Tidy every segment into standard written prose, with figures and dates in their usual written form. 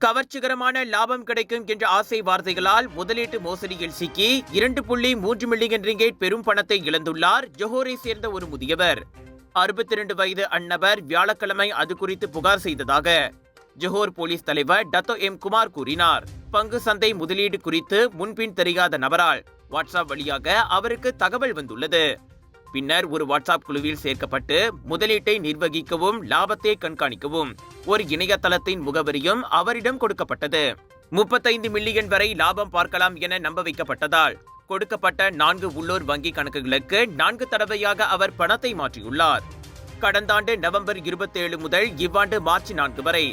கவர்ச்சிகரமான லாபம் கிடைக்கும் என்ற ஆசை வார்த்தைகளால் முதலீட்டு மோசடியில் சிக்கி 2.3 மில்லியன் ரிங்கேட் பெரும் பணத்தை இழந்துள்ளார் ஜொஹோரை சேர்ந்த ஒரு முதியவர். 62 வயது அந்நபர் வியாழக்கிழமை அது குறித்து புகார் செய்ததாக ஜொஹோர் போலீஸ் தலைவர் டத்தோ எம் குமார் கூறினார். பங்கு சந்தை முதலீடு குறித்து முன்பின் தெரியாத நபரால் வாட்ஸ்அப் வழியாக அவருக்கு தகவல் வந்துள்ளது. பின்னர் ஒரு வாட்ஸ்அப் குழுவில் சேர்க்கப்பட்டு முதலீட்டை நிர்வகிக்கவும் லாபத்தை கண்காணிக்கவும் ஒரு இணையதளத்தின் முகவரியும் அவரிடம் கொடுக்கப்பட்டது. 35 மில்லியன் வரை லாபம் பார்க்கலாம் என நம்ப வைக்கப்பட்டதால் கொடுக்கப்பட்ட 4 உள்ளூர் வங்கி கணக்குகளுக்கு 4 தடவையாக அவர் பணத்தை மாற்றியுள்ளார். கடந்த ஆண்டு நவம்பர் 27 முதல் இவ்வாண்டு மார்ச் 4 வரை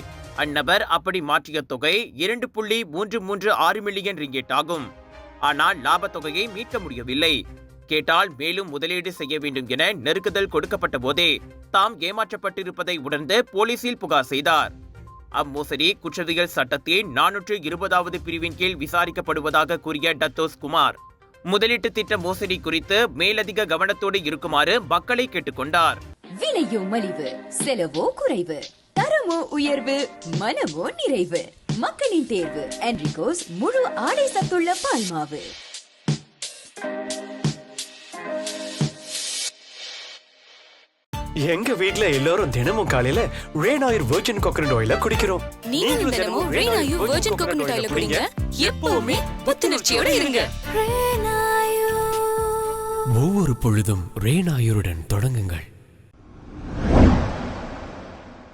அந்நபர் அப்படி மாற்றிய தொகை 2.336 மில்லியன் ரிங்கெட் ஆகும். ஆனால் லாப தொகையை மீட்க முடியவில்லை. கேட்டால் மேலும் முதலீடு செய்ய வேண்டும் என நெருக்குதல் கொடுக்கப்பட்ட போதே தாம் ஏமாற்றப்பட்டிருப்பதை உணர்ந்து போலீசில் புகார் செய்தார். அம்மோசடி குற்றவியல் சட்டத்தின் 420வது பிரிவின் கீழ் விசாரிக்கப்படுவதாக கூறிய டத்தோஸ் குமார் முதலீட்டு திட்ட மோசடி குறித்து மேலதிக கவனத்தோடு இருக்குமாறு மக்களை கேட்டுக்கொண்டார். விலையோ மலிவு, செலவோ குறைவு, தரமோ உயர்வு, மனமோ நிறைவு. மக்களின் தேர்வு என்ரிகோஸ் முழு ஆடை சத்துள்ள பால்மாவு. எங்க வீட்ல எல்லாரும் தினமும் காலையில ரெயின் ஆயில் வெர்ஜின் கோகனட் ஆயில குடிக்கிறோம். நீங்களும் தினமும் ரெயின் ஆயில் வெர்ஜின் கோகனட் ஆயில குடிங்க. எப்பவுமே புத்துணர்ச்சியோட இருங்க. ஒவ்வொரு பொழுதும் ரெயின் ஆயிலுடன் தொடங்குங்கள்.